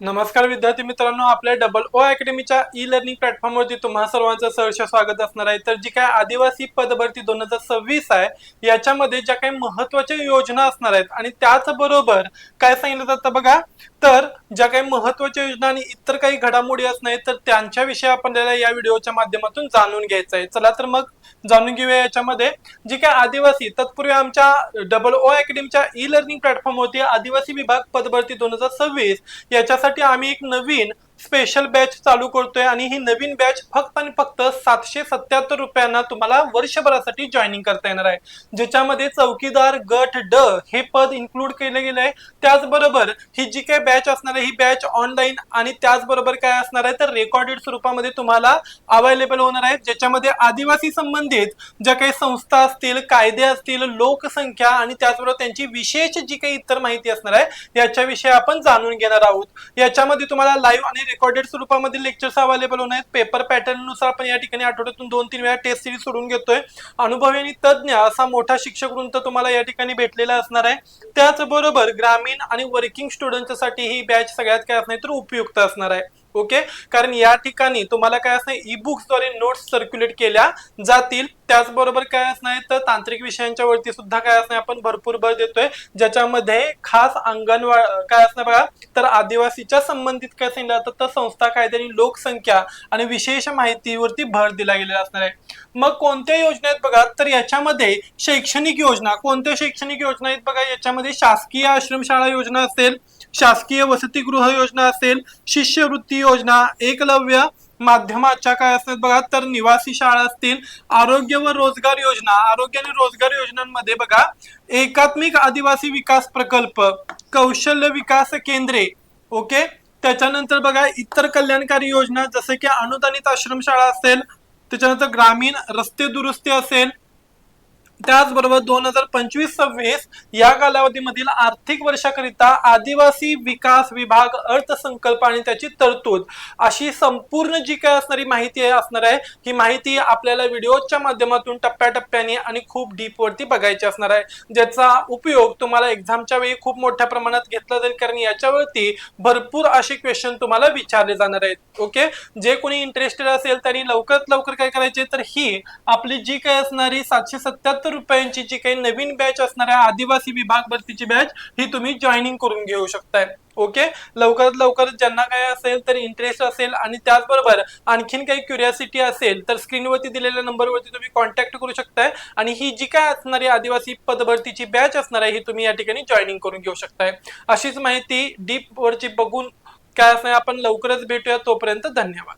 नमस्कार विद्यार्थी मित्रांनो, आपल्या डबल ओ अकॅडमीच्या ई लर्निंग प्लॅटफॉर्मवरती तुम्हा सर्वांचं सहर्ष स्वागत असणार आहे। तर जी काय आदिवासी पदभरती 2026 आहे, याच्यामध्ये ज्या काही महत्त्वाच्या योजना असणार आहेत आणि त्याचबरोबर काय सांगितलं जातं बघा, तर ज्या काही महत्त्वाच्या योजना आणि इतर काही घडामोडी असणार आहेत, तर त्यांच्याविषयी आपल्याला या व्हिडिओच्या माध्यमातून जाणून घ्यायचं आहे। चला तर मग जाणून घेऊया याच्यामध्ये जी काय आदिवासी तत्पूर्वी आमच्या डबल ओ अकॅडमीच्या ई लर्निंग प्लॅटफॉर्मवरती आदिवासी विभाग पदभरती 2026 याच्यासाठी आम्ही एक नवीन स्पेशल बॅच चालू करतोय आणि ही नवीन बॅच फक्त आणि फक्त 777 रुपयांना तुम्हाला वर्षभरासाठी जॉईनिंग करता येणार आहे, ज्याच्यामध्ये चौकीदार गट ड हे पद इन्क्लूड केले गेले आहे। त्याचबरोबर ही जी काही बॅच असणार आहे ही बॅच ऑनलाईन आणि त्याचबरोबर काय असणार आहे तर रेकॉर्डेड स्वरूपामध्ये तुम्हाला अवेलेबल होणार आहे, ज्याच्यामध्ये आदिवासी संबंधित ज्या काही संस्था असतील, कायदे असतील, लोकसंख्या आणि त्याचबरोबर त्यांची विशेष जी काही इतर माहिती असणार आहे याच्याविषयी आपण जाणून घेणार आहोत। याच्यामध्ये तुम्हाला लाईव्ह आणि रेकॉर्डेड स्वरूपामध्ये लेक्चर्स अवेलेबल होणार आहेत। पेपर पॅटर्न नुसार आपण या ठिकाणी आठवड्यातून 2-3 वेळा टेस्ट सिरीज सोडून घेतोय। अनुभवी आणि तज्ञ असा मोठा शिक्षक वृंद तुम्हाला या ठिकाणी भेटलेला असणार आहे। त्याचबरोबर ग्रामीण आणि वर्किंग स्टुडंटसाठी ही बॅच सगळ्यात काय असणार तर उपयुक्त असणार आहे। ओके, कारण या ठिकाणी तुम्हाला काय असणार ई बुक्सद्वारे नोट्स सर्क्युलेट केल्या जातील। त्याचबरोबर काय असणार तर तांत्रिक विषयांच्या वरती सुद्धा काय असणार आपण भरपूर भर देतोय, ज्याच्यामध्ये खास अंगणवाडी काय असणार बघा तर आदिवासीच्या संबंधित काय सांगितलं जातं तर संस्था, कायदे आणि लोकसंख्या आणि विशेष माहितीवरती भर दिला गेलेला असणार आहे। मग कोणत्या योजना आहेत बघा तर याच्यामध्ये शैक्षणिक योजना, कोणत्या शैक्षणिक योजना आहेत बघा, याच्यामध्ये शासकीय आश्रमशाळा योजना असेल, शासकीय वसतिगृह योजना असेल, शिष्यवृत्ती योजना, एकलव्य माध्यमाच्या काय असतात बघा तर निवासी शाळा असतील, आरोग्य व रोजगार योजना, आरोग्य आणि रोजगार योजनांमध्ये बघा एकात्मिक आदिवासी विकास प्रकल्प, कौशल्य विकास केंद्रे, ओके। त्याच्यानंतर बघा इतर कल्याणकारी योजना जसे की अनुदानित आश्रमशाळा असेल, त्याच्यानंतर ग्रामीण रस्ते दुरुस्ती असेल, त्याचबरोबर 2025-26 या कालावधीमधील आर्थिक वर्षाकरिता आदिवासी विकास विभाग अर्थसंकल्प आणि त्याची तरतूद अशी संपूर्ण जी काय असणारी माहिती असणार आहे ही माहिती आपल्याला व्हिडिओच्या माध्यमातून टप्प्याटप्प्याने आणि खूप डीप वरती बघायची असणार आहे, ज्याचा उपयोग तुम्हाला एक्झामच्या वेळी खूप मोठ्या प्रमाणात घेतला जाईल, कारण याच्यावरती भरपूर असे क्वेश्चन तुम्हाला विचारले जाणार आहेत। ओके, जे कोणी इंटरेस्टेड असेल त्यांनी लवकरात लवकर काय करायचे तर ही आपली जी काय असणारी 777 रुपयांची जी काही नवीन बॅच असणार आहे आदिवासी विभाग भरतीची बॅच ही तुम्ही जॉईनिंग करून घेऊ शकताय। ओके, लवकरात लवकर ज्यांना काय असेल तर इंटरेस्ट असेल आणि त्याचबरोबर आणखीन काही क्युरियोसिटी असेल तर स्क्रीनवरती दिलेल्या नंबरवरती तुम्ही कॉन्टॅक्ट करू शकताय आणि ही जी काय असणारी आदिवासी पदभरतीची बॅच असणार आहे ही तुम्ही या ठिकाणी जॉईनिंग करून घेऊ शकताय। अशीच माहिती डीप वरची बघून काय असणार आपण लवकरच भेटूया, तोपर्यंत धन्यवाद।